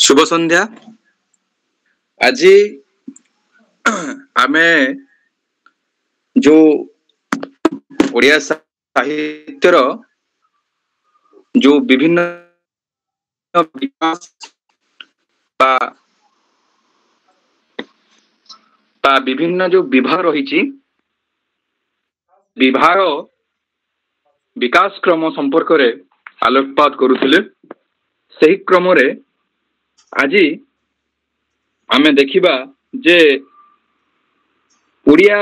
शुभ संध्या। आज आमे जो ओडिया साहित्यर जो विभिन्न विकास विभिन्न जो विभाग रही विभाग विकास क्रम संपर्क रे आलोकपात करुथिले। सही क्रम रे आज आमे देखिबा जे ओडिया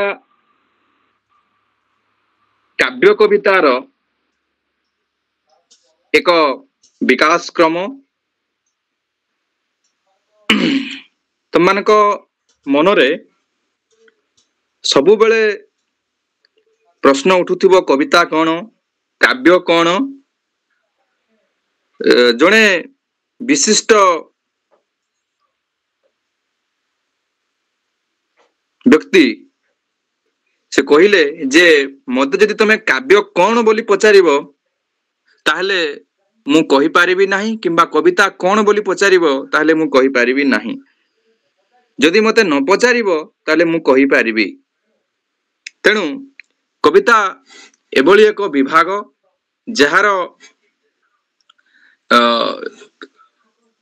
काव्य कवितार एक विकास क्रम तुमको मनरे सबु बेले प्रश्न उठुथिबो कविता कौन काव्य कौन। जने विशिष्ट व्यक्ति से कहिले जे मते जदि तमे काव्य कौन बोली पचारिबो ताहले मु कहि पारिबी नाही किंबा कविता कौन बोली पचारिबो ताहले मु कहि पारिबी नाही। जदि मते न पचारिबो ताहले मु कहि पारिबी। तेणु कविता एभली एक विभाग जहार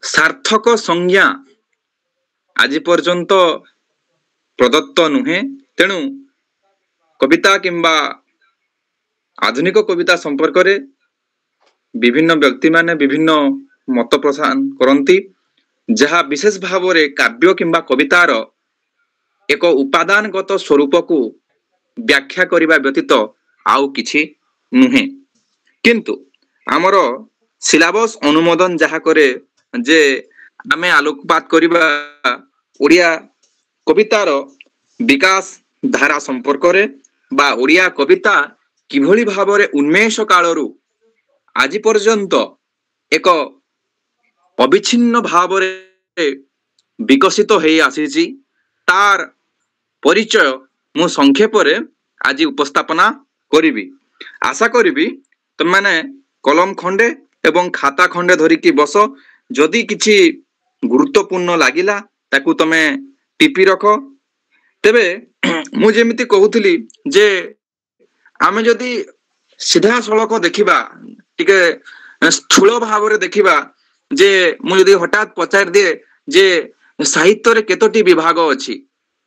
सार्थक संज्ञा आज पर्यंत प्रदत्त नुहे। तेणु कविता किंबा आधुनिक कविता संपर्क रे विभिन्न व्यक्ति माने विभिन्न मत प्रदान करती जहाँ विशेष भाव रे काव्य किंबा कवितार एक उपादानगत स्वरूप को व्याख्या करिबा व्यतीत आउ किछि नुहे। किंतु आमर सिलेबस अनुमोदन जहाँ करे जे आमे आलोकपात करिबा ओडिया कवितार विकास धारा संपर्क रे बा ओडिया कविता किभली भाव रे उन्मेष कालरू आज पर्यंत एक अविच्छिन्न भाव रे विकसित हेई आसीची तार परिचय मु संक्षेप रे आज उपस्थापना करिबी। आशा करिबी तुम माने कलम खंडे एवं खाता खंडे धरिकी बस। जदि किछि गुरुत्वपूर्ण लागिला ताकू तमे टिपी रख। तेबे मु जेमिति कहूथली जे आमे जदि सीधा सड़क देखिबा टिके स्थूल भाव रे देखिबा जे मु जदि हठात पचार दिए जे साहित्य रे केतोटी विभाग अछि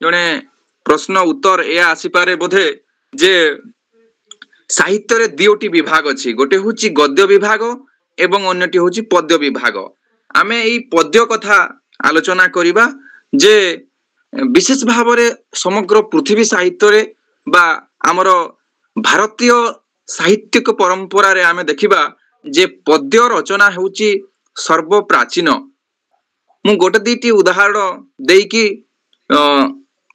जने प्रश्न उत्तर ए आसी पारे बोधे जे साहित्य रे दुईटी विभाग अछि। गोटे होची गद्य विभाग एवं अन्यटी होची पद्य विभाग। आमे एई पद्य कथा आलोचना करिबा जे विशेष भाव रे समग्र पृथ्वी साहित्य रे बा आमर भारतीय साहित्यिक परंपरा रे आमे देखिबा जे पद्य रचना होची सर्व प्राचीन। मु गोटे दीटी उदाहरण देकी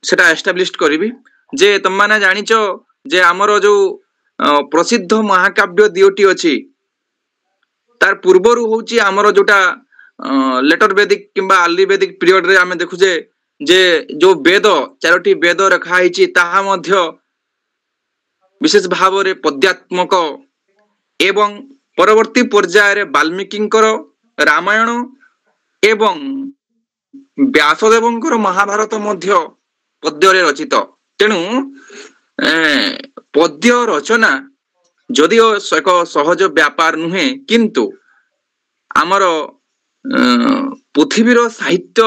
सेटा एस्टाब्लिश करिबी जे तुम माने जानिचो जे आमर जो प्रसिद्ध महाकाव्य दुईटी अछि तार पूर्वरु होची आमर जोटा लेटर वैदिक किंबा अर्ली वैदिक पीरियड रे आमे देखुजे जे जो वेद चारोटी वेद रखा हिची ताहा मध्य विशेष भाव रे पद्यात्मक एवं परवर्ती पर्याय रे वाल्मीकिंकर रामायण एवं व्यासदेवंकर महाभारत मध्य पद्य रे रचित। तेणु पद्य रचना जदिओ एक सहज व्यापार नुहे किंतु आमर पृथ्वीर साहित्य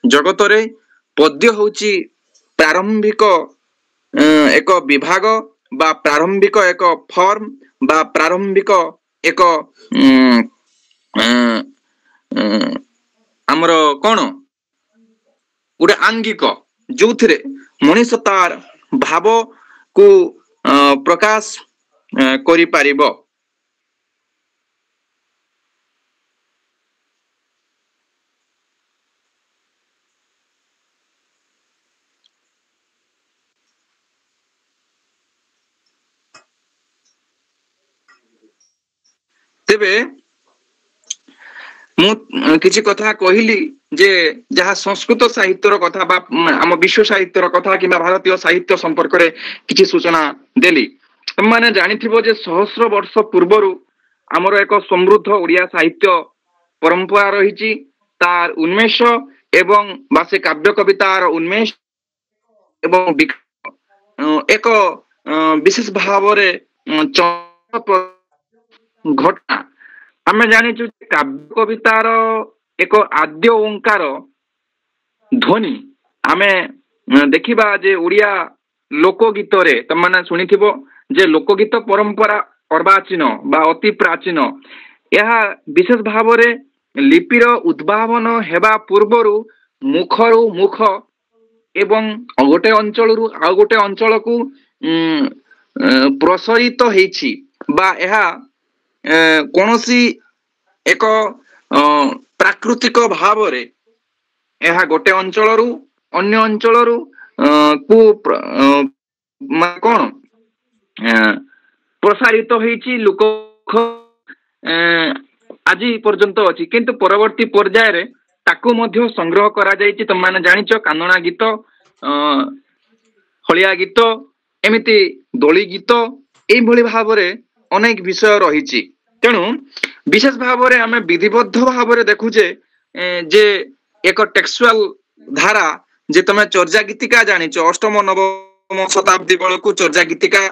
जगत रे पद्य होची प्रारंभिक एक विभाग बा प्रारंभिक एक फॉर्म बा प्रारंभिक एक आमर कौन गोटे आंगिक जो थिरे मनीष तार भाव को प्रकाश करि पारिबो। तेबे मु किछि कथा कहिली जे जहाँ संस्कृत साहित्यर कथा बा आम विश्व साहित्यर कथा कि भारतीय साहित्य संपर्क रे किछि सूचना देली। माने जानिथिबो जे सहस्र वर्ष पूर्वरु आमर एक समृद्ध ओडिया साहित्य परंपरा रहिछि। तार उन्मेष एवं बा से काव्य कवितार उन्मेष एवं एक विशेष भाव रे घटना आमे जानिछु काव्य कवितार एक आद्य ओंकार ध्वनि आमे देखिबा जे ओडिया लोकगीत रे तमने सुनिथिबो जे लोकगीत परंपरा अर्वाचीन बा अति प्राचीन यह विशेष भाव रे लिपिर उद्भावन हेबा पूर्वरु मुखरु मुख एवं गोटे अंचल रु आ गोटे अंचल को प्रसारित होईछि बा यह कोनोसी एक प्राकृतिक भाव रे यह गोटे अंचल रु अन्य अंचल रु को कोन प्रसारित होईछि लोक आज पर्यंत अछि किंतु परवर्ती पर्याय रे ताकू मध्य संग्रह करा जायछि तुम माने जानिचो कानना गीत हलिया गीत एमिति दोली गीत एई भली भाव रे अनेक विषय रहिछि तेनु विशेष भाव रे हमें विधिबद्ध भाव रे देखुजे जे एक टेक्सुअल धारा जे तमे चर्जा गीतिका जानिचो अष्टम नवम शताब्दी बेलकू चर्जा गीतिका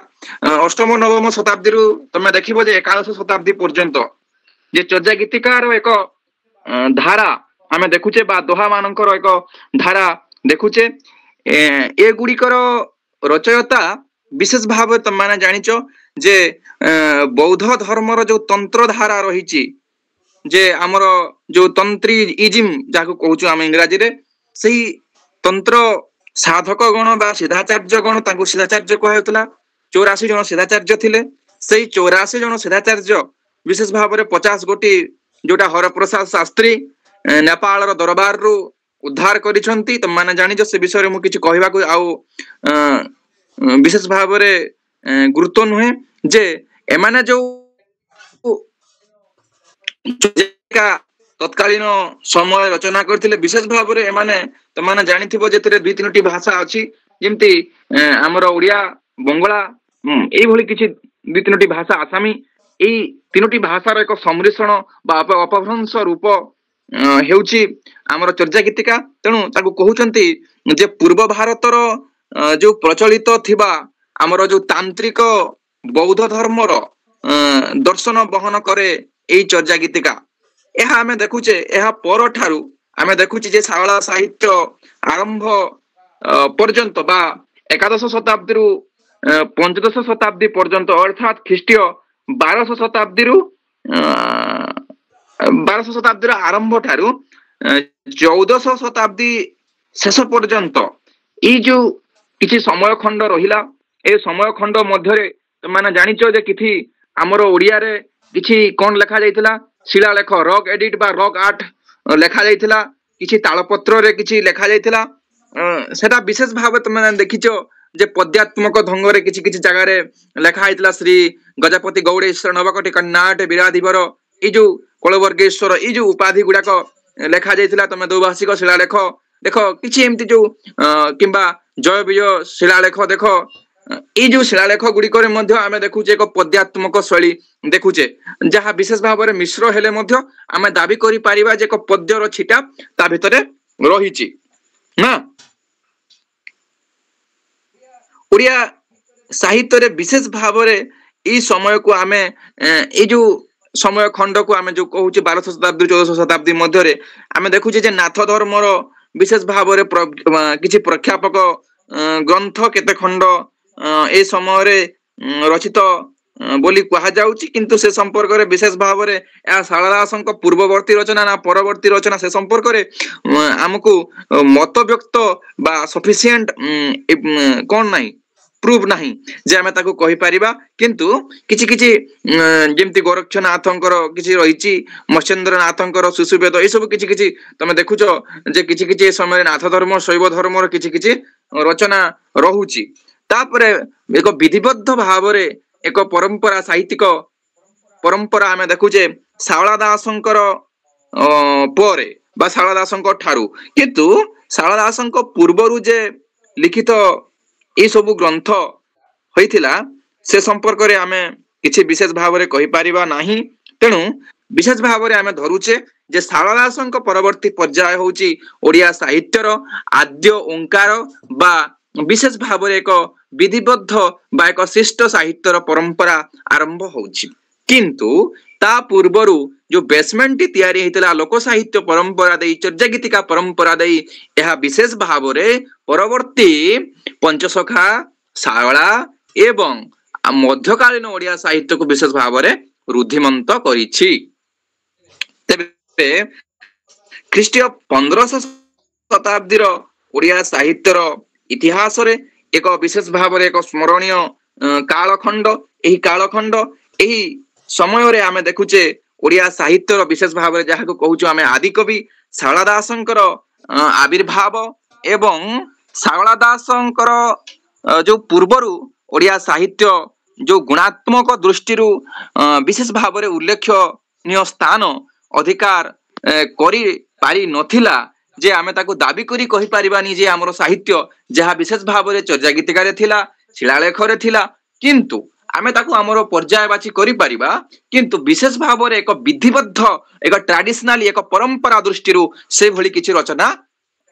अष्टम नवम शताब्दी रु तमे देखिबो जे एकादश शताब्दी पर्यंत जे चर्जा गीतिकार एक धारा आमे देखुचे बा दोहा मानकर एक धारा देखुचे ए गुड़िकर रचयिता विशेष भाव तुम माने जानिचो जे बौद्ध धर्मर जो तंत्र धारा रहिछि जे हमर जो तंत्री इजिम जाको कहूछु हम इंग्रजी रे सही तंत्र साधक गण बा सिद्धाचार्य गण तांको सिद्धाचार्य कहउतला 84 जन सिद्धाचार्य थिले सही 84 जन सिद्धाचार्य विशेष भाव रे 50 गोटी जोटा हरप्रसाद शास्त्री नेपाल रो दरबार रु उद्धार करिसंती त माने जानि जे से विषय रे मु किछ कहबा को आउ विशेष भाव रे गुरुत्व नुहे जे एमाने जो तत्कालीन समय रचना करथिले विशेष भाव रे एमाने त माने जानिथिबो जेतरे दुई तीनटी भाषा अछि जेमति हमर ओडिया बंगला एई भली किछि दुई तीनटी भाषा आसामी एई तीनोटी भाषार एक सम्मिश्रण बा अपभ्रंश रूप हेउची हमर चर्चा गीतिका तेणु ताकू कहउचंती जे पूर्व भारतर जो प्रचलित थिबा हमर जो तांत्रिक बौद्ध धर्मर दर्शन बहन करे एई चर्चा गीतिका एहा हमें देखुचे एहा पर ठारू हमें देखुची जे सावला साहित्य आरंभ पर्यंत बा एकादश शताब्दी रु पंचदश शताब्दी पर्यंत अर्थात ख्रीष्टीय 1200 शताब्दी रु 1200 शताब्दी आरंभ ठारू 1400 शताब्दी शेष पर्यंत ई जो किछि समय खंड रहिला ए समय खंड मध्य रे माने जानिचो जे किछि हमर ओडिया रे किछि कोन लेखा जायतिला शिलालेख रॉक एडिट बा रॉक आर्ट लेखा जायतिला किछि तालपत्र रे किछि लेखा जायतिला सेटा विशेष भाव तुम देखिचो जे पद्यात्मक ढंग रे किछि किछि जगह रे लेखा आइतला श्री गजपति गौड़ेश्वर नवकटी कन्नाट विराधिवर ई जो कलवर्गेश्वर ई जो उपाधि गुडा को लेखा जायतिला तमे द्वैभाषिक शिलालेख देखो किछि एमति जो किंबा जय विजय शिलालेख देखो ई जो शिलालेख गुडी करे मध्य आमे देखुचे एक पद्यात्मक शैली देखुचे जहा विशेष भाव रे मिश्र हेले मध्य आमे दाबी करि परिबा जे एक पद्यर छिटा ता भितरे रहिछि ना ओडिया साहित्य रे विशेष भाव रे ई समय को आमे ए जो समय खंड को आमे जो कहूचे 1200 शताब्दी 1400 शताब्दी मध्य रे आमे देखुचे जे नाथ धर्मर विशेष भाव रे किछि प्रख्यापक ग्रंथ केते खंड ए समय रे रचित बोली कहा जाउची किंतु से संपर्क रे विशेष भाव रे या सालादासंक पूर्ववर्ती रचना ना परवर्ती रचना से संपर्क रे हमकु मत व्यक्त बा सफिशिएंट कोन नाही प्रूफ नाही जे हमें ताको कहि परिबा किंतु किछि किछि जेमति गोरक्षनाथंकर किछि रहिछि मत्स्येंद्रनाथंकर सुसुवेद ए सब किछि किछि तमे देखुचो जे किछि किछि समय नाथ धर्म शैव धर्मर किछि किछि रचना रहुछि तापरे एक विधिबद्ध भाव रे एक परंपरा साहित्यिक परंपरा हमें देखुचे सावला दासंकर परे बा सावला दासंकर ठारू किंतु सावला दासंक पूर्वरु जे लिखित ए सब ग्रंथ होइथिला से संपर्क रे हमें किछि विशेष भाव रे कहि परिबा नाही तेनु विशेष भाव रे हमें धरुचे जे ଶାରଳା ଦାସଙ୍କ ପରବର୍ତ୍ତୀ ପର୍ଯ୍ୟାୟ ହେଉଛି ଓଡ଼ିଆ ସାହିତ୍ୟର ଆଦ୍ୟ ଓଙ୍କାର ବା ବିଶେଷ ଭାବରେ ଏକ ବିଧିବଦ୍ଧ ବା ଏକ ଶିଷ୍ଟ ସାହିତ୍ୟର ପରମ୍ପରା ଆରମ୍ଭ ହେଉଛି। କିନ୍ତୁ ତା ପୂର୍ବରୁ ଯୋଉ ବେସମେଣ୍ଟଟି ତିଆରି ହେଇଥିଲା ଲୋକ ସାହିତ୍ୟ ପରମ୍ପରା ଦେଇ ଚର୍ଯ୍ୟା ଗୀତିକା ପରମ୍ପରା ଦେଇ ଏହା ବିଶେଷ ଭାବରେ ପରବର୍ତ୍ତୀ ପଞ୍ଚସଖା ଶାରଳା ଏବଂ ମଧ୍ୟକାଳୀନ ଓଡ଼ିଆ ସାହିତ୍ୟକୁ ବିଶେଷ ଭାବରେ ରୁଦ୍ଧିମନ୍ତ କରିଛି। ତେବେ ଖ୍ରୀଷ୍ଟୀୟ 1500 ଶତାବ୍ଦୀର ଓଡ଼ିଆ ସାହିତ୍ୟର ଇତିହାସରେ ଏକ ବିଶେଷ ଭାବରେ ଏକ ସ୍ମରଣୀୟ କାଳଖଣ୍ଡ। ଏହି କାଳଖଣ୍ଡ ଏହି ସମୟରେ ଆମେ ଦେଖୁଛେ ଓଡ଼ିଆ ସାହିତ୍ୟର ବିଶେଷ ଭାବରେ ଯାହାକୁ କହୁଛୁ ଆମେ ଆଦିକବି ଶାରଳା ଦାସଙ୍କର ଆବିର୍ଭାବ ଏବଂ ଶାରଳା ଦାସଙ୍କର ଯୋଉ ପୂର୍ବରୁ ଓଡ଼ିଆ ସାହିତ୍ୟ ଯୋଉ ଗୁଣାତ୍ମକ ଦୃଷ୍ଟିରୁ ବିଶେଷ ଭାବରେ ଉଲ୍ଲେଖନୀୟ ସ୍ଥାନ ଅଧିକାର କରି ପାରି ନଥିଲା ଯେ ଆମେ ତାକୁ ଦାବି କରି କହିପାରିବାନି ଯେ ଆମର ସାହିତ୍ୟ ଯାହା ବିଶେଷ ଭାବରେ ଚର୍ଯ୍ୟା ଗୀତିକାରେ ଥିଲା ଶିଳାଲେଖରେ ଥିଲା କିନ୍ତୁ ଆମେ ତାକୁ ଆମର ପର୍ଯ୍ୟାୟ ବାଛି କରିପାରିବା କିନ୍ତୁ ବିଶେଷ ଭାବରେ ଏକ ବିଧିବଦ୍ଧ ଏକ ଟ୍ରାଡିସନାଲି ଏକ ପରମ୍ପରା ଦୃଷ୍ଟିରୁ ସେଭଳି କିଛି ରଚନା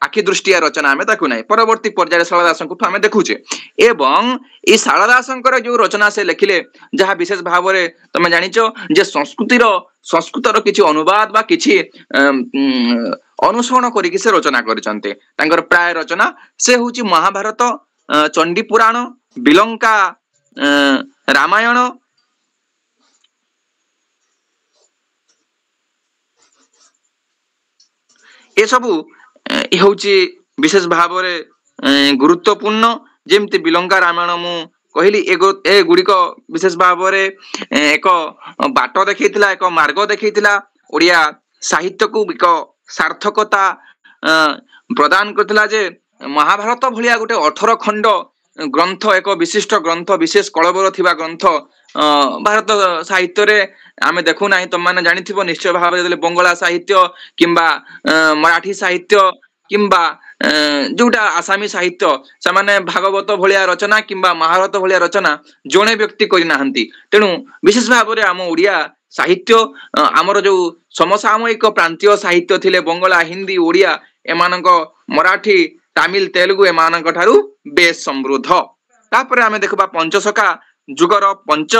ଆଖି ଦୃଷ୍ଟିଆ ରଚନା ଆମେ ତାକୁ ନାହିଁ। ପରବର୍ତ୍ତୀ ପର୍ଯ୍ୟାୟରେ ଶାରଳା ଦାସଙ୍କଠୁ ଆମେ ଦେଖୁଛେ ଏବଂ এই ଶାରଳା ଦାସଙ୍କର ଯୋଉ ରଚନା ସେ ଲେଖିଲେ ଯାହା ବିଶେଷ ଭାବରେ ତମେ ଜାଣିଛ ଯେ ସଂସ୍କୃତର କିଛି ଅନୁବାଦ ବା କିଛି ଅନୁସରଣ କରିକି ସେ ରଚନା କରିଛନ୍ତି। ତାଙ୍କର ପ୍ରାୟ ରଚନା ସେ ହେଉଛି ମହାଭାରତ ଚଣ୍ଡୀ ପୁରାଣ ବିଲଙ୍କା ରାମାୟଣ ଏସବୁ ହେଉଛି ବିଶେଷ ଭାବରେ ଗୁରୁତ୍ୱପୂର୍ଣ୍ଣ। ଯେମିତି ବିଲଙ୍କା ରାମାୟଣ ମୁଁ କହିଲି ଏ ଗୁଡ଼ିକ ବିଶେଷ ଭାବରେ ଏକ ବାଟ ଦେଖେଇଥିଲା ଏକ ମାର୍ଗ ଦେଖେଇଥିଲା ଓଡ଼ିଆ ସାହିତ୍ୟକୁ ଏକ ସାର୍ଥକତା ପ୍ରଦାନ କରିଥିଲା ଯେ ମହାଭାରତ ଭଳିଆ ଗୋଟେ 18 ଖଣ୍ଡ ଗ୍ରନ୍ଥ ଏକ ବିଶିଷ୍ଟ ଗ୍ରନ୍ଥ ବିଶେଷ କଳବର ଥିବା ଗ୍ରନ୍ଥ ଭାରତ ସାହିତ୍ୟରେ ଆମେ ଦେଖୁ ନାହିଁ। ତମମାନେ ଜାଣିଥିବ ନିଶ୍ଚୟ ଭାବରେ ବଙ୍ଗଳା ସାହିତ୍ୟ କିମ୍ବା ମରାଠୀ ସାହିତ୍ୟ କିମ୍ବା ଯୋଉଟା ଆସାମୀ ସାହିତ୍ୟ ସେମାନେ ଭାଗବତ ଭଳିଆ ରଚନା କିମ୍ବା ମହାଭାରତ ଭଳିଆ ରଚନା ଜଣେ ବ୍ୟକ୍ତି କରିନାହାନ୍ତି। ତେଣୁ ବିଶେଷ ଭାବରେ ଆମ ଓଡ଼ିଆ ସାହିତ୍ୟ ଆମର ଯୋଉ ସମସାମୟିକ ପ୍ରାନ୍ତୀୟ ସାହିତ୍ୟ ଥିଲେ ବଙ୍ଗଳା ହିନ୍ଦୀ ଓଡ଼ିଆ ଏମାନଙ୍କ ମରାଠୀ ତାମିଲ ତେଲୁଗୁ ଏମାନଙ୍କ ଠାରୁ ବେଶ ସମୃଦ୍ଧ। ତାପରେ ଆମେ ଦେଖିବା ପଞ୍ଚସଖା ଯୁଗର ପଞ୍ଚ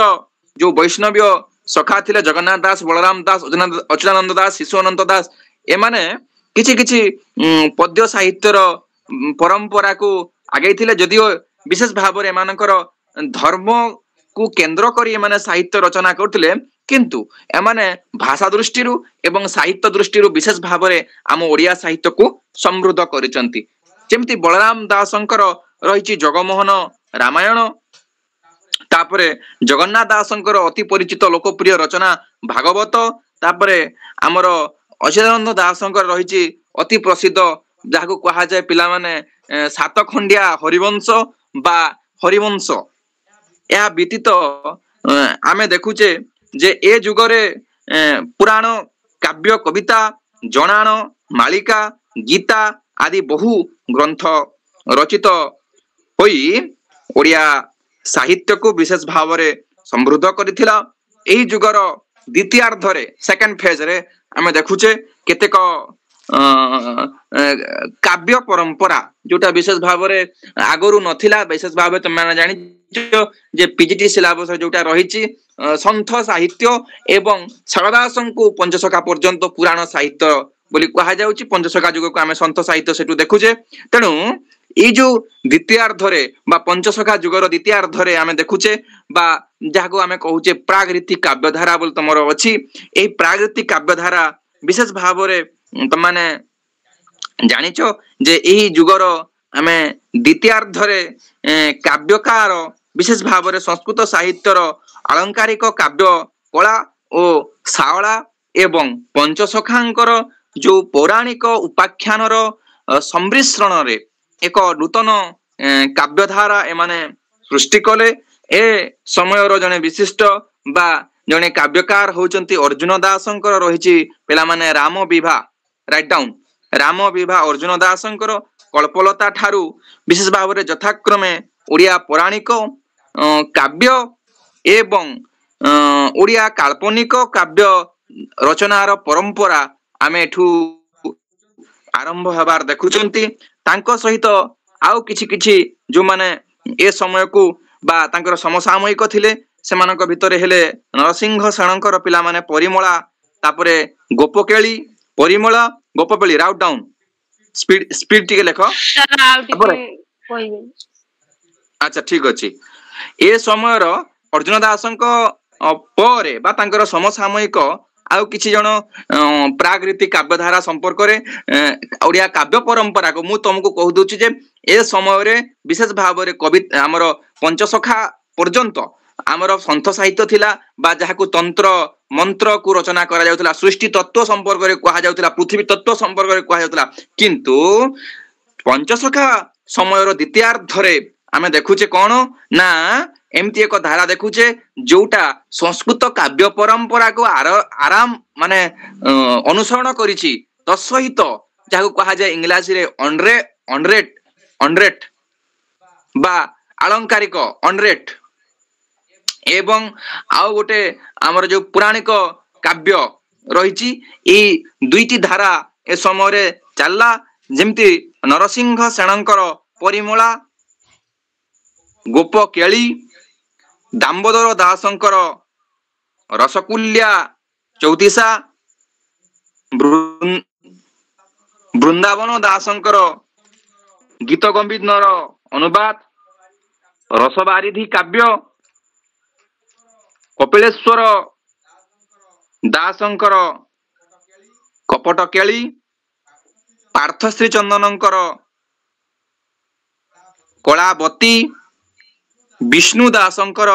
ଯୋଉ ବୈଷ୍ଣବୀୟ ସଖା ଥିଲେ ଜଗନ୍ନାଥ ଦାସ ବଳରାମ ଦାସ ଅଚ୍ୟୁତାନନ୍ଦ ଦାସ ଶିଶୁ ଅନନ୍ତ ଦାସ ଏମାନେ କିଛି କିଛି ପଦ୍ୟ ସାହିତ୍ୟର ପରମ୍ପରାକୁ ଆଗେଇଥିଲେ ଯଦିଓ ବିଶେଷ ଭାବରେ ଏମାନଙ୍କର ଧର୍ମକୁ କେନ୍ଦ୍ର କରି ଏମାନେ ସାହିତ୍ୟ ରଚନା କରୁଥିଲେ କିନ୍ତୁ ଏମାନେ ଭାଷା ଦୃଷ୍ଟିରୁ ଏବଂ ସାହିତ୍ୟ ଦୃଷ୍ଟିରୁ ବିଶେଷ ଭାବରେ ଆମ ଓଡ଼ିଆ ସାହିତ୍ୟକୁ ସମୃଦ୍ଧ କରିଛନ୍ତି। ଯେମିତି ବଳରାମ ଦାସଙ୍କର ରହିଛି ଜଗମୋହନ ରାମାୟଣ ତାପରେ ଜଗନ୍ନାଥ ଦାସଙ୍କର ଅତି ପରିଚିତ ଲୋକପ୍ରିୟ ରଚନା ଭାଗବତ ତାପରେ ଆମର ଅଚ୍ୟୁତାନନ୍ଦ ଦାସଙ୍କର ରହିଛି ଅତି ପ୍ରସିଦ୍ଧ ଯାହାକୁ କୁହାଯାଏ ପିଲାମାନେ ସାତ ଖଣ୍ଡିଆ ହରିବଂଶ ବା ହରିବଂଶ। ଏହା ବ୍ୟତୀତ ଆମେ ଦେଖୁଛେ ଯେ ଏ ଯୁଗରେ ପୁରାଣ କାବ୍ୟ କବିତା ଜଣାଣ ମାଳିକା ଗୀତା ଆଦି ବହୁ ଗ୍ରନ୍ଥ ରଚିତ ହୋଇ ଓଡ଼ିଆ ସାହିତ୍ୟକୁ ବିଶେଷ ଭାବରେ ସମୃଦ୍ଧ କରିଥିଲା। ଏହି ଯୁଗର ଦ୍ୱିତୀୟାର୍ଦ୍ଧରେ ସେକେଣ୍ଡ ଫେଜରେ ଆମେ ଦେଖୁଛେ କେତେକ କାବ୍ୟ ପରମ୍ପରା ଯୋଉଟା ବିଶେଷ ଭାବରେ ଆଗରୁ ନଥିଲା ବିଶେଷ ଭାବରେ ତମେ ଜାଣିଛ ଯେ ପିଜିଟି ସିଲାବସ ଯୋଉଟା ରହିଛି ସନ୍ଥ ସାହିତ୍ୟ ଏବଂ ଶାରଳା ଦାସଙ୍କୁ ପଞ୍ଚସଖା ପର୍ଯ୍ୟନ୍ତ ପୁରାଣ ସାହିତ୍ୟ ବୋଲି କୁହାଯାଉଛି। ପଞ୍ଚସଖା ଯୁଗକୁ ଆମେ ସନ୍ଥ ସାହିତ୍ୟ ସେଠୁ ଦେଖୁଛେ। ତେଣୁ ଏଇ ଯୋଉ ଦ୍ୱିତୀୟାର୍ଦ୍ଧରେ ବା ପଞ୍ଚସଖା ଯୁଗର ଦ୍ୱିତୀୟାର୍ଦ୍ଧରେ ଆମେ ଦେଖୁଛେ ବା ଯାହାକୁ ଆମେ କହୁଛେ ପ୍ରାଗରୀତି କାବ୍ୟଧାରା ବୋଲି ତମର ଅଛି। ଏହି ପ୍ରାଗରୀତି କାବ୍ୟଧାରା ବିଶେଷ ଭାବରେ ତମାନେ ଜାଣିଛ ଯେ ଏହି ଯୁଗର ଆମେ ଦ୍ୱିତୀୟାର୍ଦ୍ଧରେ କାବ୍ୟକାର ବିଶେଷ ଭାବରେ ସଂସ୍କୃତ ସାହିତ୍ୟର ଆଳଙ୍କାରିକ କାବ୍ୟ କଳା ଓ ଶାରଳା ଏବଂ ପଞ୍ଚସଖାଙ୍କର ଯୋଉ ପୌରାଣିକ ଉପାଖ୍ୟାନର ସମ୍ମିଶ୍ରଣରେ ଏକ ନୂତନ କାବ୍ୟଧାରା ଏମାନେ ସୃଷ୍ଟି କଲେ। ଏ ସମୟର ଜଣେ ବିଶିଷ୍ଟ ବା ଜଣେ କାବ୍ୟକାର ହଉଛନ୍ତି ଅର୍ଜୁନ ଦାସଙ୍କର ରହିଛି ପିଲାମାନେ ରାମ ବିଭା ରାଇଟ୍ ଡାଉନ୍ ରାମ ବିଭା ଅର୍ଜୁନ ଦାସଙ୍କର କଳ୍ପଲତା ଠାରୁ ବିଶେଷ ଭାବରେ ଯଥାକ୍ରମେ ଓଡ଼ିଆ ପୌରାଣିକ କାବ୍ୟ ଏବଂ ଓଡ଼ିଆ କାଳ୍ପନିକ କାବ୍ୟ ରଚନାର ପରମ୍ପରା आमे एठू आरंभ हबार देखुचंती तांको सहित आउ किछि किछि जो माने ए समय को बा तांकर समसामयिक थिले सेमानक भितरे हेले नरसिंह सेणंकर पिला माने परिमला तापरे गोपकेली परिमला गोपपेली राउट डाउन स्पीड स्पीड टिके लेखो सर आउ टिके कोइबे अच्छा ठीक अछि ए समयर अर्जुन दासंक परे बा तांकर समसामयिक आउ किछि जण प्राकृतिक काव्यधारा संपर्क रे ओडिया काव्य परंपरा को मु तुमको कह दोछि जे ए समय रे विशेष भाव रे कवि हमर पंचसखा पर्यंत आमर संत साहित्य थिला बा जहाकू तंत्र मंत्र को रचना करा जाउतला सृष्टि तत्व संपर्क रे कहा जाउतला पृथ्वी तत्व संपर्क रे कहा जाउतला किंतु पंचसखा समय रो द्वितीयार्ध रे आमे देखुचे कोन ना एमती एक धारा देखुचे जोटा संस्कृत काव्य परंपरा को आराम माने अनुसरण करिछि तसहित जाहु कहा जाय इंग्लिश रे ऑनरेट बा अलंकारिक ऑनरेट एवं आउ गोटे हमर जो पुराणिक काव्य रहिछि ए दुईटी धारा ए समय रे चलला जेमती नरसिंह सेणंकर परिमला गोप केली दामोदर दासंकर रसकुल्या चौतीसा बृंदावन दासंकर गीत गंभीर अनुवाद रसबारिधि काव्य कपिलेश्वर दासंकर कपट केली पार्थश्री चंदनंकर कलावती विष्णु दासंकर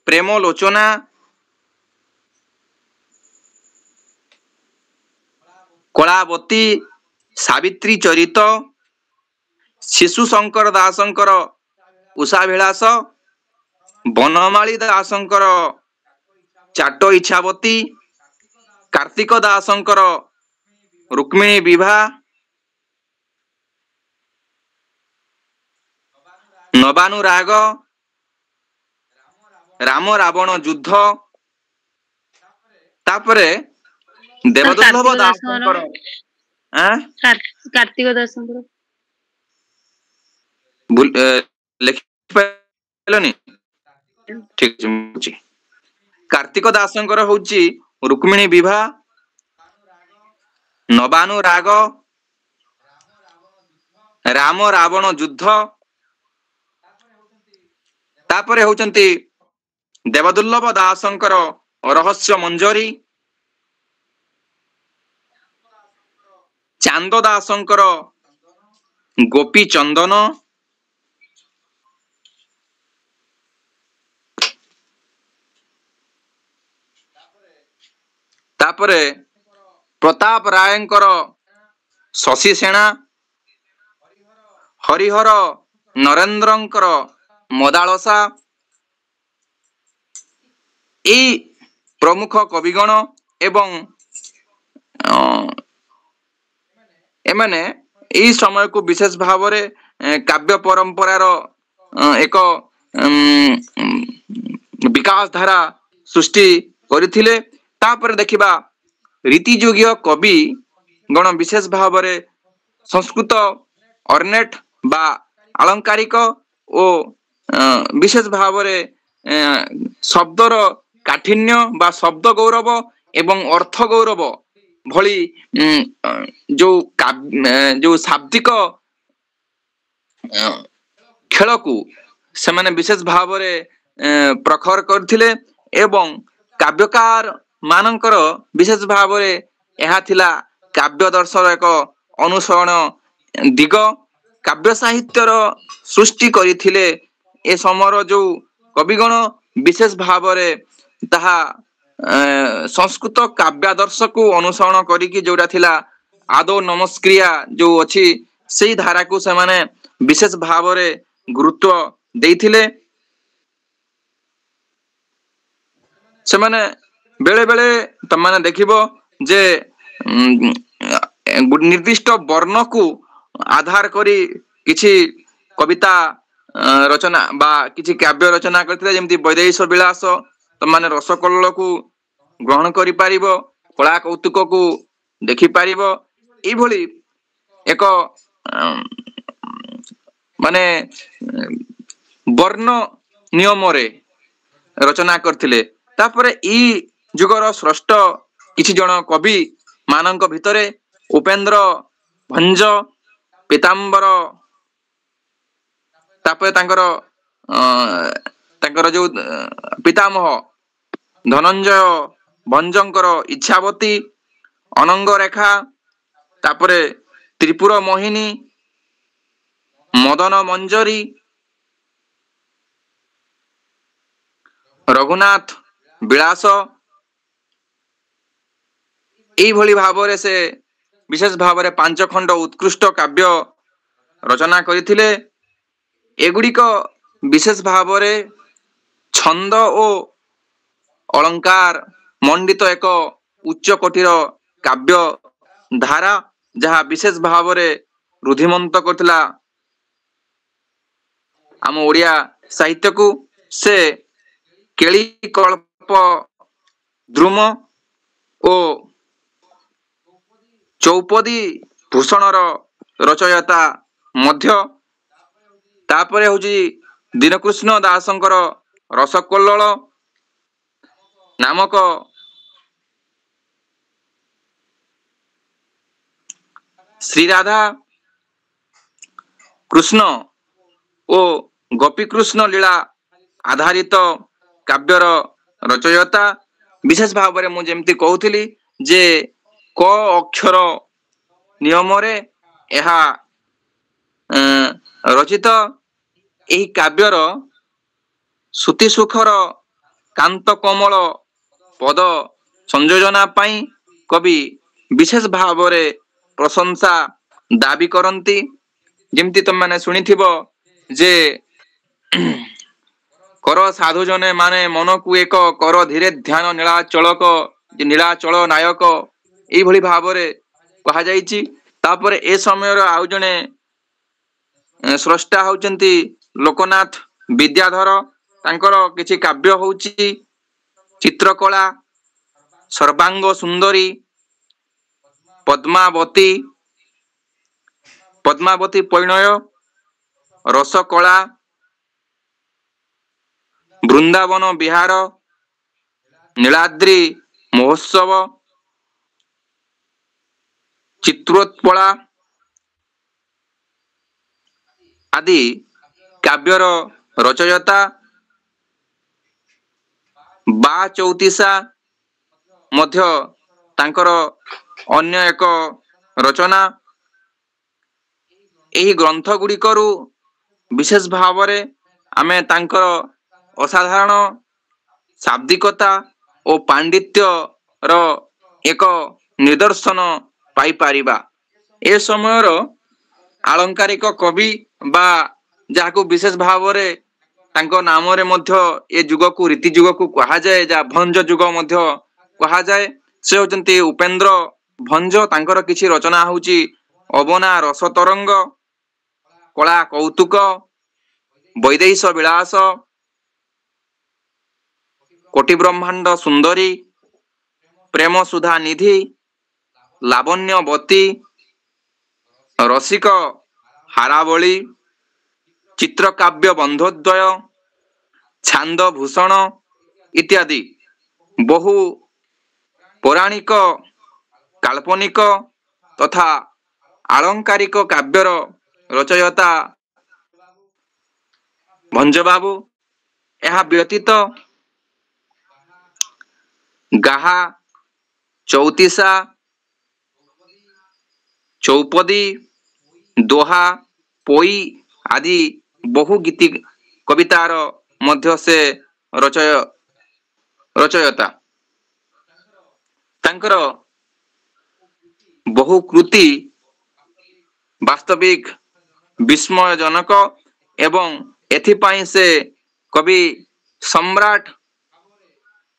प्रेम लोचना कलावती सावित्री चरित शिशु शंकर दासंकर उषाभिलाष बनमाली दासंकर चाट इच्छावती कार्तिक दासंकर रुक्मिणी विवाह नवानुराग राम रावण युद्ध तापरे देवदुर्लभ दासंकर कार्तिक दासंकर लिखि पाइलनी ठीक अछि कार्तिक दासंकर होची रुक्मिणी विवाह नवानुराग राम रावण युद्ध तापरे होचंती देवदुर्लभ दासंकर रहस्य मंजरी चांद दासंकर गोपी चंदन तापरे प्रताप रायंकर शशि सेना हरिहर नरेंद्रंकर मदालसा ए प्रमुख कविगण एवं एमाने एई समय को विशेष भाव रे काव्य परंपरार एक विकास धारा सृष्टि करथिले तापर देखिबा रीतियोग्य कवि गण विशेष भाव रे संस्कृत ऑर्नेट बा अलंकारिक ओ विशेष भाव रे शब्दर काठिन्य बा शब्द गौरव एवं अर्थ गौरव भली जो शाब्दिक खेल को से माने विशेष भाव रे प्रखर करथिले एवं काव्यकार मानकर विशेष भाव रे एहा थिला काव्य दर्शन एक अनुसरण दिग काव्य साहित्यर सृष्टि करिथिले ए समर जो कविगण विशेष भाव रे ताहा संस्कृत काव्यादर्श को अनुसरण करिकी जोड़ा थिला आदो नमस्क्रिया जो अछि सेही धारा को से माने विशेष भाव रे गुरुत्व देइथिले से माने बेले बेले तमाने देखिबो जे निर्दिष्ट वर्ण को आधार करी किछि कविता रचना बा किछि काव्य रचना करथिले जेमति वैदेश विलास तमाने रसकल्लोल को ग्रहण करि पारिबो कला कौतुक को देखि पारिबो एई भली एक माने वर्ण नियम रे रचना करथिले। तापरे ई जुगर श्रेष्ठ किछि जण कवि मानक भितरे उपेंद्र भंज पीताम्बर तापरे तांकर जो पितामह धनंजय भंजंकर इच्छावती अनंग रेखा तापरे त्रिपुर मोहिनी मदन मंजरी रघुनाथ विलास एई भली भावरे से विशेष भावरे 5 खंड उत्कृष्ट काव्य रचना करिथिले। एगुड़िक विशेष भावरे छंद ओ अलंकार मंडित एक उच्च कोटिर काव्य धारा जहा विशेष भावरे रुधिमंत करथिला आम ओडिया साहित्य को। से केली कल्प द्रुम ओ चौपदी भूषणर रचयिता मध्य। तापरे होची दीनकृष्ण दासंकर रसकल्लोल नामक श्रीराधा कृष्ण ओ गोपी कृष्ण लीला आधारित काव्यर रचयिता। विशेष भाव में मुझे जेमती कहूली जे क अक्षर नियम रे एहा रचित एही काव्यर श्रुति सुखर कांत कोमल पद संयोजना पाई कवि विशेष भाव में प्रशंसा दाबी करती। जेमती तुम मैंने शुणिथिबो जे कर साधु जने माने मन को एक कर धीरे ध्यान नीलाचलक नीलाचल नायक एई भली भाव में कहा जाइछि। तापरे ए समय आउ जने स्रष्टा होचंती लोकनाथ विद्याधर तांकर किछि काव्य होउछि चित्रकला सर्वांग सुंदरी पद्मावती पद्मावती परिणय रसकला वृंदावन विहार नीलाद्री महोत्सव चित्रोत्पला आदि काव्यर रचयिता। बा चौतीसा मध्य तांकर अन्य एक रचना। एही ग्रंथ गुड़िकरू विशेष भाव में आमे तांकर असाधारण शाब्दिकता और पांडित्य रो एक निदर्शन पाई पारिबा। ए समयर आलंकारिक कवि बा जाको विशेष भाव में तांको नाम रे मध्य ए जुग को रीति जुग को कहा जाए जा भंज जुग मध्य कहा जाए। से होचंती उपेंद्र भंज तांकर किछि रचना होउची अबना रस तरंग कला कौतुक वैदेश विलास कोटि ब्रह्मांड सुंदरी प्रेम सुधा निधि लावण्यवती रसिक हारावली चित्रकाव्य बंधोद्वय छांद भूषण इत्यादि बहु पौराणिक काल्पनिक तथा आलंकारिक काव्यर रचयिता भंजबाबू। यह व्यतीत गाहा चौतीसा चौपदी दोहा पोई आदि बहु गीति कवितार मध्य से रचयिता। तांकर बहु कृति वास्तविक विस्मयजनक एवं एथिपाई से कवि सम्राट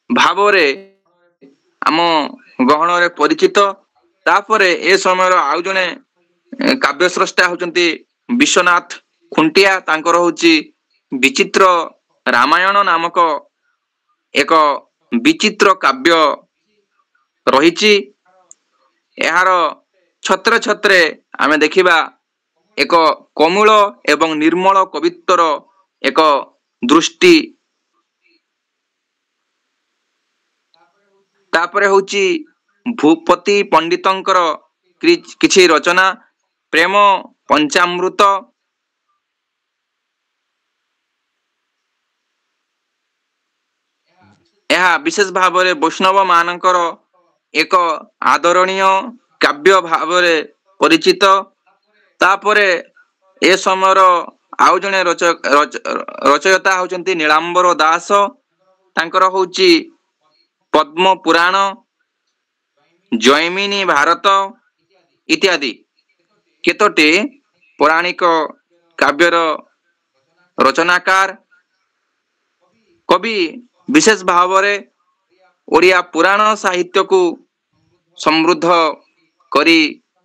भावरे आम गहन रे परिचित। तापरे ए समय आउ जने काव्य स्रष्टा होचंती विश्वनाथ खुंटिया तांकर होची विचित्र रामायण नामक एक विचित्र काव्य रहिछि। ଏହାର ଛତ୍ରେ ଛତ୍ରେ ଆମେ ଦେଖିବା ଏକ କୋମଳ ଏବଂ ନିର୍ମଳ କବିତ୍ୱର ଏକ ଦୃଷ୍ଟି। ତାପରେ ହଉଛି ଭୂପତି ପଣ୍ଡିତଙ୍କର କିଛି ରଚନା, ପ୍ରେମ ପଞ୍ଚାମୃତ, ଏହା ବିଶେଷ ଭାବରେ ବୈଷ୍ଣବ ମାନଙ୍କର ଏକ ଆଦରଣୀୟ କାବ୍ୟ ଭାବରେ ପରିଚିତ। ତାପରେ ଏ ସମୟର ଆଉ ଜଣେ ରଚୟିତା ହଉଛନ୍ତି ନୀଳାମ୍ବର ଦାସ। ତାଙ୍କର ହଉଛି ପଦ୍ମ ପୁରାଣ, ଜୈମିନୀ ଭାରତ ଇତ୍ୟାଦି କେତୋଟି ପୌରାଣିକ କାବ୍ୟର ରଚନାକାର। କବି ବିଶେଷ ଭାବରେ ଓଡ଼ିଆ ପୁରାଣ ସାହିତ୍ୟକୁ ସମୃଦ୍ଧ କରି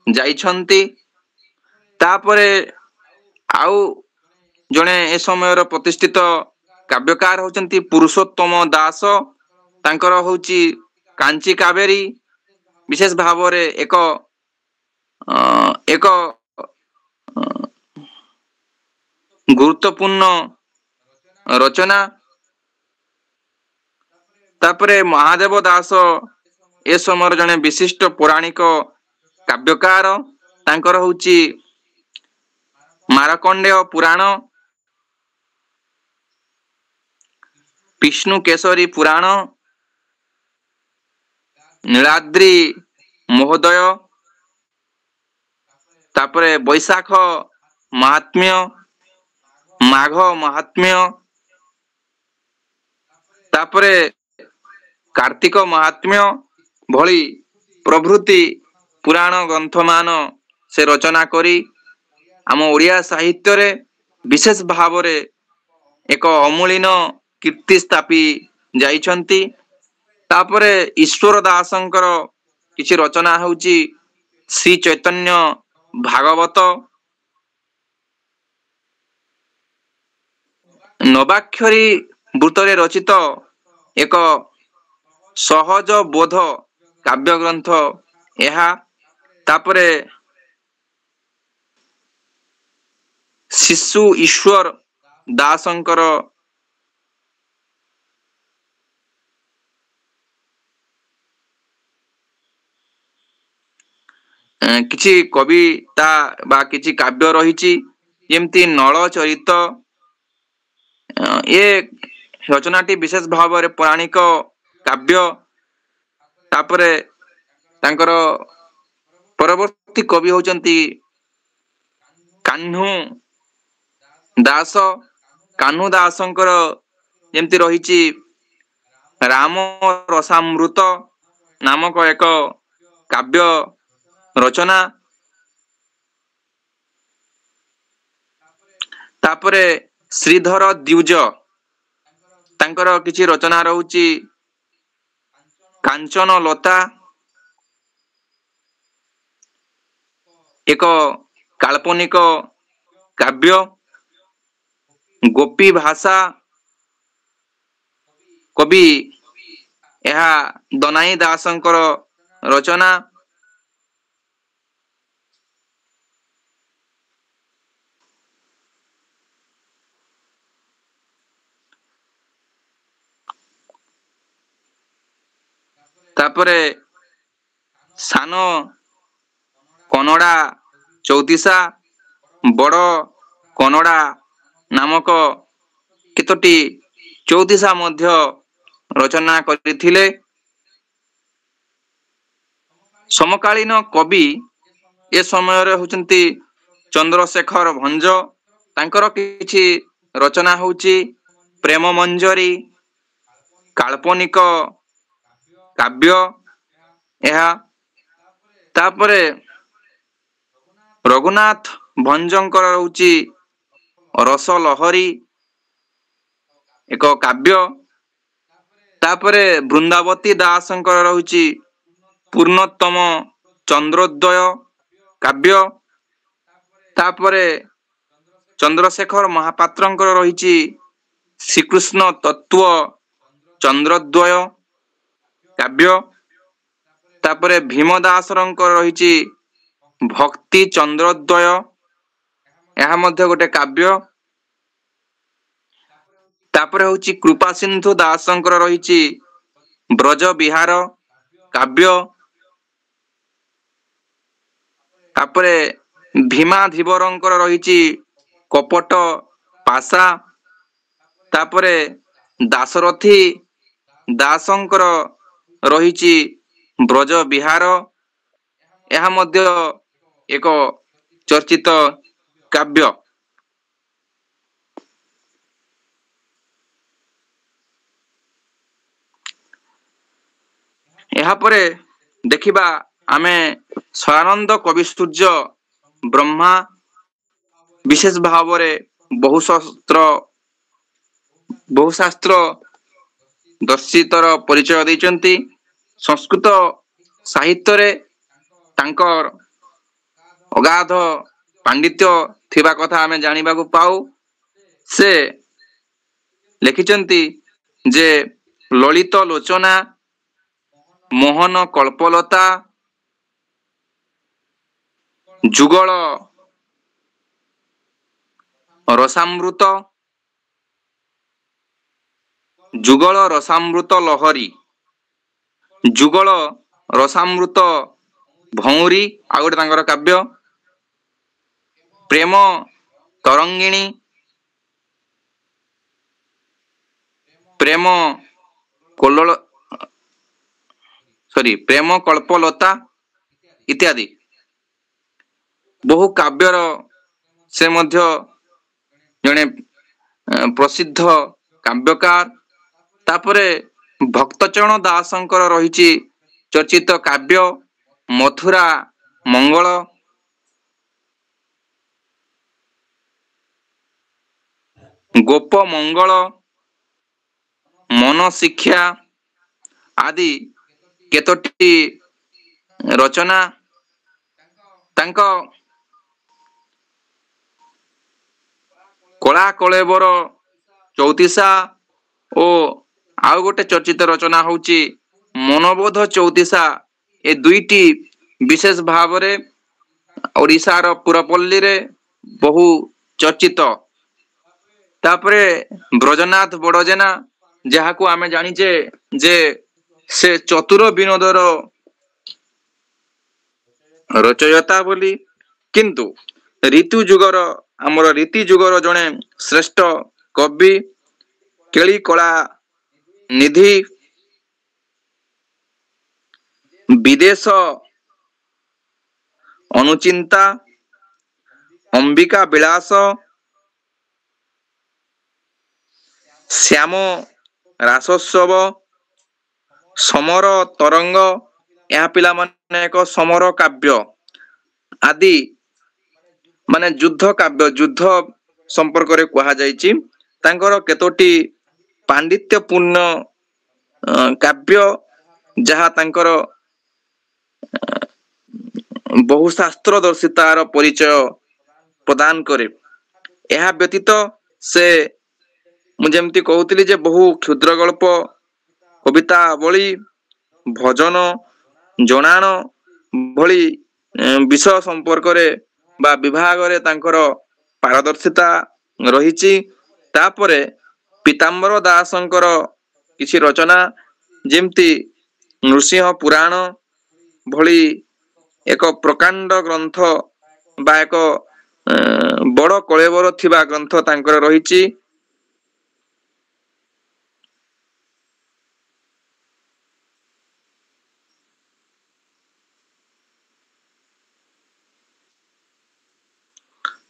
ଯାଇଛନ୍ତି। ତାପରେ ଆଉ ଜଣେ ଏ ସମୟର ପ୍ରତିଷ୍ଠିତ କାବ୍ୟକାର ହଉଛନ୍ତି ପୁରୁଷୋତ୍ତମ ଦାସ। ତାଙ୍କର ହଉଛି କାଞ୍ଚି କାବେରୀ ବିଶେଷ ଭାବରେ ଏକ ଗୁରୁତ୍ୱପୂର୍ଣ୍ଣ ରଚନା। ତାପରେ ମହାଦେବ ଦାସ ଏ ସମୟର ଜଣେ ବିଶିଷ୍ଟ ପୌରାଣିକ କାବ୍ୟକାର। ତାଙ୍କର ହଉଛି ମାରକଣ୍ଡେୟ ପୁରାଣ, ବିଷ୍ଣୁ କେଶରୀ ପୁରାଣ, ନୀଳାଦ୍ରି ମହୋଦୟ, ତାପରେ ବୈଶାଖ ମହାତ୍ମ୍ୟ, ମାଘ ମହାତ୍ମ୍ୟ, ତାପରେ କାର୍ତ୍ତିକ ମହାତ୍ମ୍ୟ ଭଳି ପ୍ରଭୃତି ପୁରାଣ ଗ୍ରନ୍ଥମାନ ସେ ରଚନା କରି ଆମ ଓଡ଼ିଆ ସାହିତ୍ୟରେ ବିଶେଷ ଭାବରେ ଏକ ଅମୂଳିନ କୀର୍ତ୍ତି ସ୍ଥାପି ଯାଇଛନ୍ତି। ତାପରେ ଈଶ୍ୱର ଦାସଙ୍କର କିଛି ରଚନା ହଉଛି ଶ୍ରୀ ଚୈତନ୍ୟ ଭାଗବତ, ନବାକ୍ଷରୀ ବୃତ୍ତରେ ରଚିତ ଏକ ସହଜ ବୋଧ କାବ୍ୟ ଗ୍ରନ୍ଥ ଏହା। ତାପରେ ଶିଶୁ ଈଶ୍ୱର ଦାସଙ୍କର କିଛି କବିତା ବା କିଛି କାବ୍ୟ ରହିଛି, ଯେମିତି ନଳ ଚରିତ। ଏ ରଚନାଟି ବିଶେଷ ଭାବରେ ପୌରାଣିକ କାବ୍ୟ। ତାପରେ ତାଙ୍କର ପରବର୍ତ୍ତୀ କବି ହଉଛନ୍ତି କାହ୍ନୁ ଦାସ। କାହ୍ନୁ ଦାସଙ୍କର ଯେମିତି ରହିଛି ରାମ ରସାମୃତ ନାମକ ଏକ କାବ୍ୟ ରଚନା। ତାପରେ ଶ୍ରୀଧର ଦ୍ୱିଜ, ତାଙ୍କର କିଛି ରଚନା ରହୁଛି କାଞ୍ଚନ ଲତା, ଏକ କାଳ୍ପନିକ କାବ୍ୟ। ଗୋପୀ ଭାଷା କବି, ଏହା ଦନାଇ ଦାସଙ୍କର ରଚନା। ତାପରେ ସାନ କନଡ଼ା ଚୌତିସା, ବଡ଼ କନଡ଼ା ନାମକ କେତୋଟି ଚୌତିସା ମଧ୍ୟ ରଚନା କରିଥିଲେ। ସମକାଳୀନ କବି ଏ ସମୟରେ ହଉଛନ୍ତି ଚନ୍ଦ୍ରଶେଖର ଭଞ୍ଜ। ତାଙ୍କର କିଛି ରଚନା ହଉଛି ପ୍ରେମ ମଞ୍ଜରୀ, କାଳ୍ପନିକ କାବ୍ୟ ଏହା। ତାପରେ ରଘୁନାଥ ଭଞ୍ଜଙ୍କର ରହୁଛି ରସଲହରୀ, ଏକ କାବ୍ୟ। ତାପରେ ବୃନ୍ଦାବତୀ ଦାସଙ୍କର ରହୁଛି ପୂର୍ଣ୍ଣୋତ୍ତମ ଚନ୍ଦ୍ରୋଦୟ କାବ୍ୟ। ତାପରେ ଚନ୍ଦ୍ରଶେଖର ମହାପାତ୍ରଙ୍କର ରହିଛି ଶ୍ରୀକୃଷ୍ଣ ତତ୍ତ୍ୱ ଚନ୍ଦ୍ରୋଦୟ କାବ୍ୟ। तापरे भीमदासरंकर रहिछि भक्ति चंद्रोदय, यह मध्य गोटे काव्य। तापरे होछि कृपा सिंधु दासंकर रहिछि ब्रज विहार काव्य। तापरे भीमा धीवरंकर रहिछि कपट पाशा। तापरे दासरथी दासंकर रहिछि ब्रज विहार, यह मध्य एक चर्चित काव्य। यहाँ परे देखिबा आमे स्वानंद कवि सूर्य ब्रह्मा विशेष भाव रे बहुशास्त्र दर्शितर परिचय दैचंती। संस्कृत साहित्य रे तांकर अगाध पांडित्य थिबा कथा आमे जानिबा को पाऊ। से लिखिचंती जे ललित लोचना, मोहन कल्पलता, जुगल रसामृत, जुगल रसामृत लहरी, जुगल रसामृत भौरी आ गोटे तांकर काव्य, प्रेम तरंगिणी, प्रेम कोल्लोल प्रेम कल्पलता इत्यादि बहु काव्यर से मध्य जने प्रसिद्ध काव्यकार। तापरे भक्तचरण दासंकर रहिछि चर्चित काव्य मथुरा मंगल। गोप मंगल, मन शिक्षा आदि केतोटी रचना तांको कला कलेबर चौतीसा ओ आउ गोटे चर्चित रचना होची मनोबोध चौतीसा। ए दुईटी विशेष भाव रे ओडिशार पुरपल्ली रे बहु चर्चित। तापरे ब्रजनाथ बड़जेना जहाकू आमे जानिचे जे से चतुर विनोदर रचयिता बोली, किंतु ऋतु जुगर आमर रीति जुगर जने श्रेष्ठ कवि केली कला निधि विदेश अनुचिंता अंबिका विलास श्याम रासोत्सव समर तरंग यह पिला माने एक समर काव्य आदि माने युद्ध काव्य युद्ध संपर्क रे कहा जायछि। तांकर केतोटी पांडित्यपूर्ण काव्य जहा तांकर बहुशास्त्र दर्शितार परिचय प्रदान करे। यह व्यतीत से मुझे कहूली जे बहु क्षुद्र गल्प कविता बली भजन जनाण भली विषय संपर्क रे बा विभाग रे तांकर पारदर्शिता रहिछि। तापरे पीताम्बर दासंकर किछि रचना जेमती नृसिंह पुराण भली एक प्रकांड ग्रंथ बा एक बड़ कलेबर थिबा ग्रंथ तांकर रहिछि।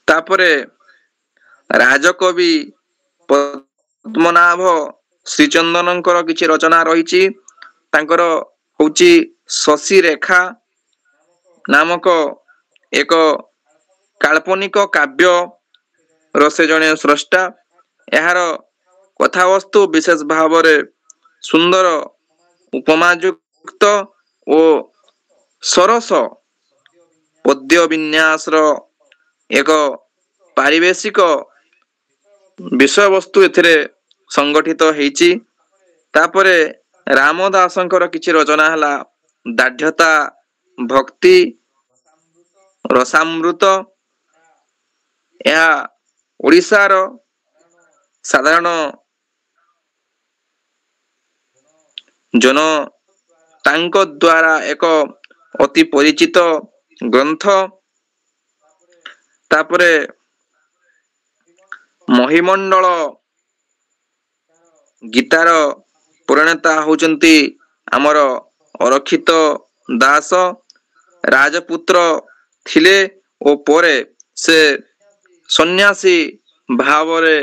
तापरे राजकवि पद्मनाभ श्रीचंदनकर किछि रचना रहिछि। तांकर होछि शशि रेखा नामक एक काल्पनिक काव्य रसे जने स्रष्टा। यार कथावस्तु विशेष भाव रे सुंदर उपमायुक्त ओ सरस पद्य विन्यास रो एक पारिवेशिक विषय वस्तु एथिरे संगठित हेछि। तापरे रामदासंकर किछि रचना हला ଦାଢ୍ୟତା ଭକ୍ତି ରସାମୃତ। ଏହା ଓଡ଼ିଶାର ସାଧାରଣ ଜନତାଙ୍କ ଦ୍ୱାରା ଏକ ଅତି ପରିଚିତ ଗ୍ରନ୍ଥ। ତାପରେ ମହିମଣ୍ଡଳ ଗୀତାର ପ୍ରଣେତା ହେଉଛନ୍ତି ଆମର ଅରକ୍ଷିତ ଦାସ। ରାଜପୁତ୍ର ଥିଲେ ଓ ପରେ ସେ ସନ୍ନ୍ୟାସୀ ଭାବରେ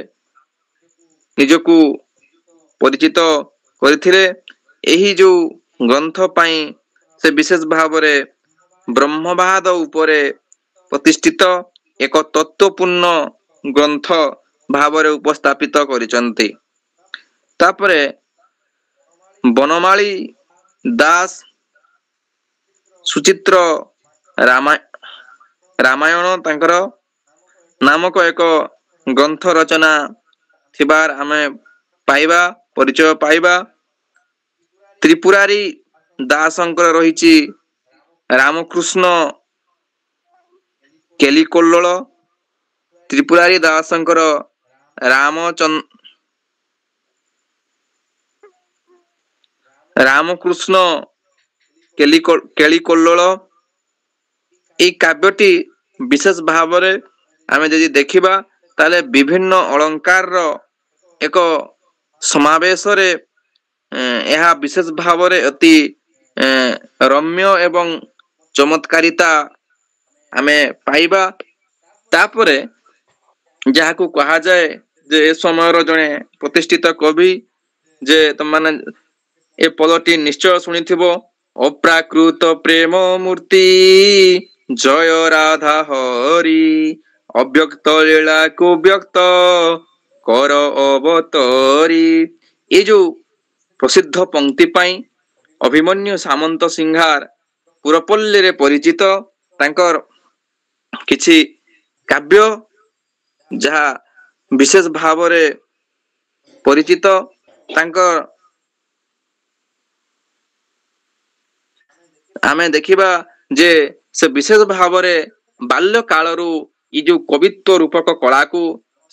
ନିଜକୁ ପରିଚିତ କରିଥିଲେ। ଏହି ଯେଉଁ ଗ୍ରନ୍ଥ ପାଇଁ ସେ ବିଶେଷ ଭାବରେ ବ୍ରହ୍ମବାଦ ଉପରେ ପ୍ରତିଷ୍ଠିତ ଏକ ତତ୍ତ୍ୱପୂର୍ଣ୍ଣ ଗ୍ରନ୍ଥ ଭାବରେ ଉପସ୍ଥାପିତ କରିଛନ୍ତି। ତାପରେ ବନମାଳୀ ଦାସ ସୁଚିତ୍ର ରାମାୟଣ ତାଙ୍କର ନାମକ ଏକ ଗ୍ରନ୍ଥ ରଚନା ଥିବାର ଆମେ ପାଇବା ପରିଚୟ ପାଇବା। ତ୍ରିପୁରାରୀ ଦାସଙ୍କର ରହିଛି ରାମକୃଷ୍ଣ କେଲିକୋଲ୍ଲୋଳ। ତ୍ରିପୁରାରୀ ଦାସଙ୍କର ରାମକୃଷ୍ଣ କେଳିକୋଲ୍ଲୋଳ। এই କାବ୍ୟଟି ବିଶେଷ ଭାବରେ ଆମେ ଯଦି ଦେଖିବା ତାହେଲେ ବିଭିନ୍ନ ଅଳଙ୍କାରର ଏକ ସମାବେଶରେ ଏହା ବିଶେଷ ଭାବରେ ଅତି ରମ୍ୟ ଏବଂ ଚମତ୍କାରିତା ଆମେ ପାଇବା। ତାପରେ ଯାହାକୁ କୁହାଯାଏ ଯେ ଏ ସମୟର ଜଣେ ପ୍ରତିଷ୍ଠିତ କବି, ଯେ ତମାନେ ଏ ପଦଟି ନିଶ୍ଚୟ ଶୁଣିଥିବ, ଅପ୍ରାକୃତ ପ୍ରେମ ମୂର୍ତ୍ତି ଜୟ ରାଧା ହରି ଅବ୍ୟକ୍ତ ଲୀଳାକୁ ବ୍ୟକ୍ତ କର ଅବତରୀ। ଏ ଯୋଉ ପ୍ରସିଦ୍ଧ ପଙ୍କ୍ତି ପାଇଁ ଅଭିମନ୍ୟୁ ସାମନ୍ତ ସିଂହାର ପୁରପଲ୍ଲୀରେ ପରିଚିତ। ତାଙ୍କର କିଛି କାବ୍ୟ ଯାହା ବିଶେଷ ଭାବରେ ପରିଚିତ। ତାଙ୍କ ଆମେ ଦେଖିବା ଯେ ସେ ବିଶେଷ ଭାବରେ ବାଲ୍ୟ କାଳରୁ ଏ ଯୋଉ କବିତ୍ୱ ରୂପକ କଳାକୁ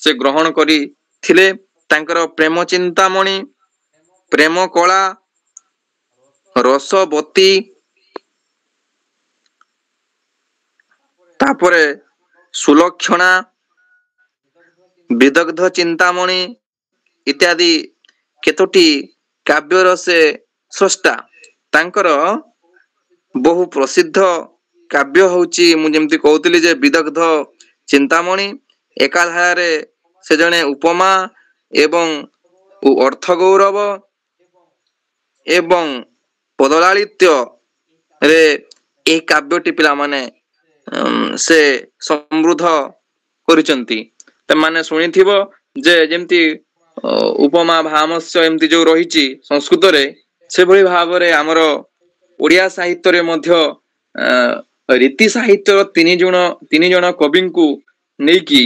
ସେ ଗ୍ରହଣ କରିଥିଲେ। ତାଙ୍କର ପ୍ରେମ ଚିନ୍ତାମଣି, ପ୍ରେମ କଳା, ରସବତୀ, ତାପରେ ସୁଲକ୍ଷଣା, ବିଦଗ୍ଧ ଚିନ୍ତାମଣି ଇତ୍ୟାଦି କେତୋଟି କାବ୍ୟର ସେ ସ୍ରଷ୍ଟା। ତାଙ୍କର ବହୁ ପ୍ରସିଦ୍ଧ କାବ୍ୟ ହଉଛି, ମୁଁ ଯେମିତି କହୁଥିଲି ଯେ ବିଦଗ୍ଧ ଚିନ୍ତାମଣି। ଏକାଧାରରେ ସେ ଜଣେ ଉପମା ଏବଂ ଅର୍ଥ ଗୌରବ ଏବଂ ପଦଲାଳିତ୍ୟରେ ଏହି କାବ୍ୟଟି ପିଲାମାନେ ସେ ସମୃଦ୍ଧ କରିଛନ୍ତି। ତମାନେ ଶୁଣିଥିବ ଯେ ଯେମିତି ଉପମା ଭାମସ୍ୟ ଏମିତି ଯୋଉ ରହିଛି ସଂସ୍କୃତରେ, ସେଭଳି ଭାବରେ ଆମର ଓଡ଼ିଆ ସାହିତ୍ୟରେ ମଧ୍ୟ ରୀତି ସାହିତ୍ୟର ତିନି ଜଣ କବିଙ୍କୁ ନେଇକି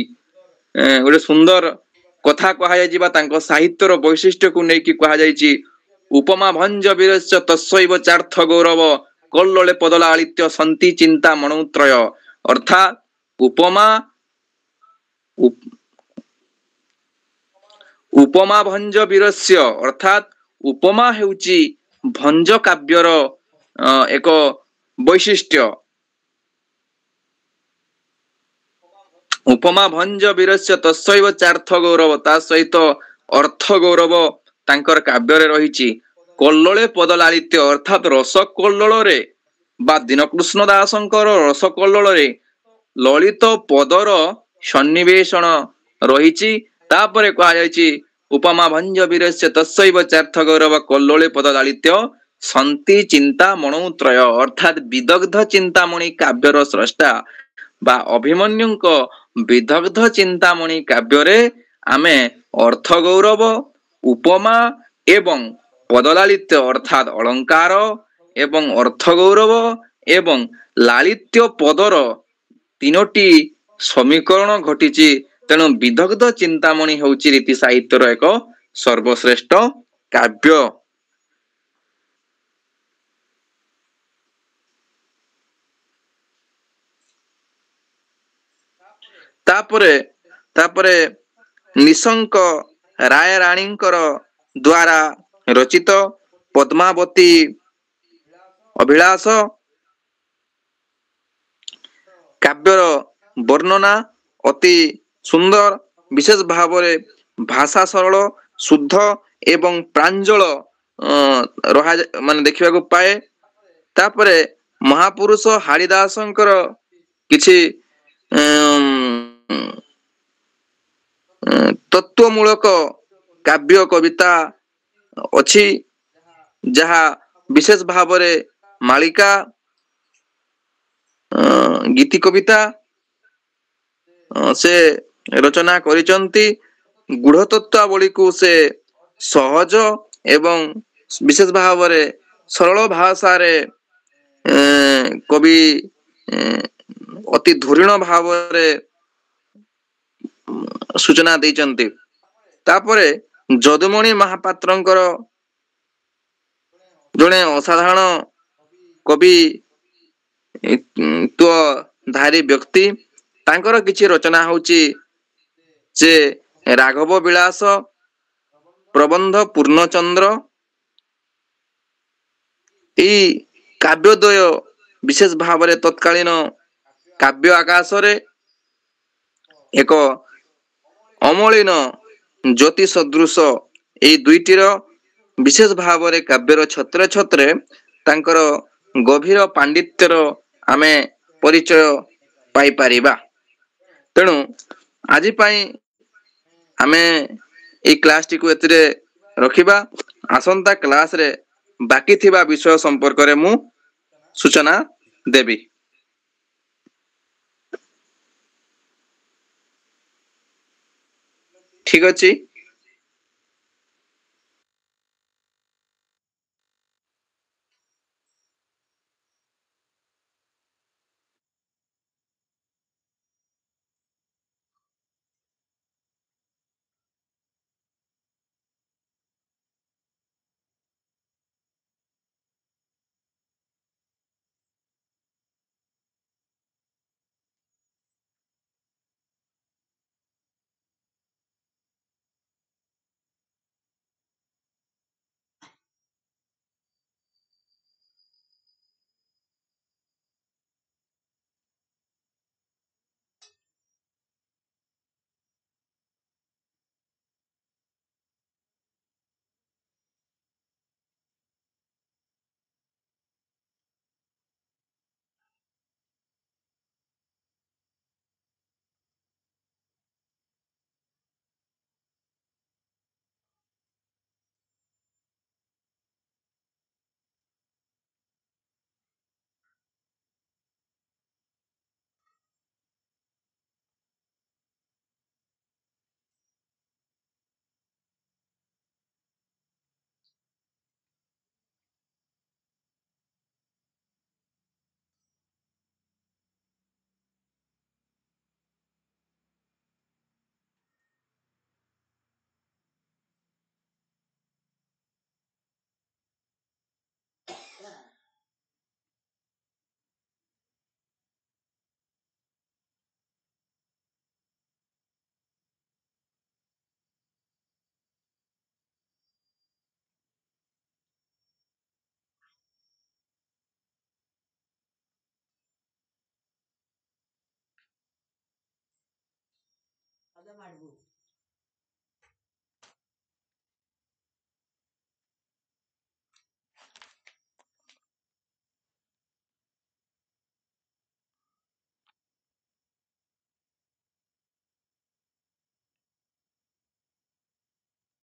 ଗୋଟେ ସୁନ୍ଦର କଥା କୁହାଯାଇଛି ବା ତାଙ୍କ ସାହିତ୍ୟର ବୈଶିଷ୍ଟ୍ୟକୁ ନେଇକି କୁହାଯାଇଛି। ଉପମା ଭଞ୍ଜ ବୀରସ୍ୟ ତସ୍ୟୈବ ଚାର୍ଥ ଗୌରବ କଲ୍ଲୋଳେ ପଦଲାଳିତ୍ୟ ସନ୍ତି ଚିନ୍ତା ମଣୌତ୍ରୟ। ଅର୍ଥାତ୍ ଉପମା ଭଞ୍ଜ ବୀରସ୍ୟ ଅର୍ଥାତ୍ ଉପମା ହେଉଛି ଭଞ୍ଜ କାବ୍ୟର ଏକ ବୈଶିଷ୍ଟ୍ୟ। ଉପମା ଭଞ୍ଜ ବୀରସ୍ୟ ତସ୍ୟୈବ ଚାର୍ଥ ଗୌରବ, ତା ସହିତ ଅର୍ଥ ଗୌରବ ତାଙ୍କର କାବ୍ୟରେ ରହିଛି। କଲ୍ଲୋଳେ ପଦଲାଳିତ୍ୟ ଅର୍ଥାତ୍ ରସ କଲ୍ଲୋଳରେ ବା ଦୀନକୃଷ୍ଣ ଦାସଙ୍କର ରସ କଲ୍ଲୋଳରେ ଲଳିତ ପଦର ସନ୍ନିବେଶନ ରହିଛି। ତାପରେ କୁହାଯାଇଛି ଉପମା ଭଞ୍ଜ ବୀରସ୍ୟ ତସ୍ୟୈବ ଚାର୍ଥ ଗୌରବ କଲ୍ଲୋଳେ ପଦଲାଳିତ୍ୟ ସନ୍ତି ଚିନ୍ତା ମଣୌତ୍ରୟ। ଅର୍ଥାତ୍ ବିଦଗ୍ଧ ଚିନ୍ତାମଣି କାବ୍ୟର ସ୍ରଷ୍ଟା ବା ଅଭିମନ୍ୟୁଙ୍କ ବିଦଗ୍ଧ ଚିନ୍ତାମଣି କାବ୍ୟରେ ଆମେ ଅର୍ଥ ଗୌରବ, ଉପମା ଏବଂ ପଦଲାଳିତ୍ୟ ଅର୍ଥାତ୍ ଅଳଙ୍କାର ଏବଂ ଅର୍ଥ ଗୌରବ ଏବଂ ଲାଳିତ୍ୟ ପଦର ତିନୋଟି ସମୀକରଣ ଘଟିଛି। ତେଣୁ ବିଦଗ୍ଧ ଚିନ୍ତାମଣି ହେଉଛି ରୀତି ସାହିତ୍ୟର ଏକ ସର୍ବଶ୍ରେଷ୍ଠ କାବ୍ୟ। ତାପରେ ତାପରେ ନିଶଙ୍କ ରାୟରାଣୀଙ୍କର ଦ୍ୱାରା ରଚିତ ପଦ୍ମାବତୀ ଅଭିଳାଷ କାବ୍ୟର ବର୍ଣ୍ଣନା ଅତି ସୁନ୍ଦର, ବିଶେଷ ଭାବରେ ଭାଷା ସରଳ, ଶୁଦ୍ଧ ଏବଂ ପ୍ରାଞ୍ଜଳ ରହା ମାନେ ଦେଖିବାକୁ ପାଏ। ତାପରେ ମହାପୁରୁଷ ହାରିଦାସଙ୍କର କିଛି ତତ୍ଵମୂଳକ କାବ୍ୟ କବିତା ଅଛି, ଯାହା ବିଶେଷ ଭାବରେ ମାଳିକା, ଗୀତି କବିତା ସେ ରଚନା କରିଛନ୍ତି। ଗୂଢ଼ତତ୍ତ୍ୱାବଳୀକୁ ସେ ସହଜ ଏବଂ ବିଶେଷ ଭାବରେ ସରଳ ଭାଷାରେ କବି ଅତି ଧୁରୀଣ ଭାବରେ ସୂଚନା ଦେଇଛନ୍ତି। ତାପରେ ଯଦୁମଣି ମହାପାତ୍ରଙ୍କର ଜଣେ ଅସାଧାରଣ କବି ଧାରୀ ବ୍ୟକ୍ତି। ତାଙ୍କର କିଛି ରଚନା ହଉଛି ଯେ ରାଘବ ବିଳାସ, ପ୍ରବନ୍ଧ ପୂର୍ଣ୍ଣଚନ୍ଦ୍ର। ଏହି କାବ୍ୟଦ୍ୱୟ ବିଶେଷ ଭାବରେ ତତ୍କାଳୀନ କାବ୍ୟ ଆକାଶରେ ଏକ ଅମଳିନ ଜ୍ୟୋତି ସଦୃଶ। ଏହି ଦୁଇଟିର ବିଶେଷ ଭାବରେ କାବ୍ୟର ଛତ୍ରେ ଛତ୍ରେ ତାଙ୍କର ଗଭୀର ପାଣ୍ଡିତ୍ୟର ଆମେ ପରିଚୟ ପାଇପାରିବା। ତେଣୁ ଆଜି ପାଇଁ ଆମେ এই କ୍ଲାସଟିକୁ ଏଥିରେ ରଖିବା। ଆସନ୍ତା କ୍ଲାସରେ ବାକି ଥିବା ବିଷୟ ସମ୍ପର୍କରେ ମୁଁ ସୂଚନା ଦେବି। ଠିକ ଅଛି।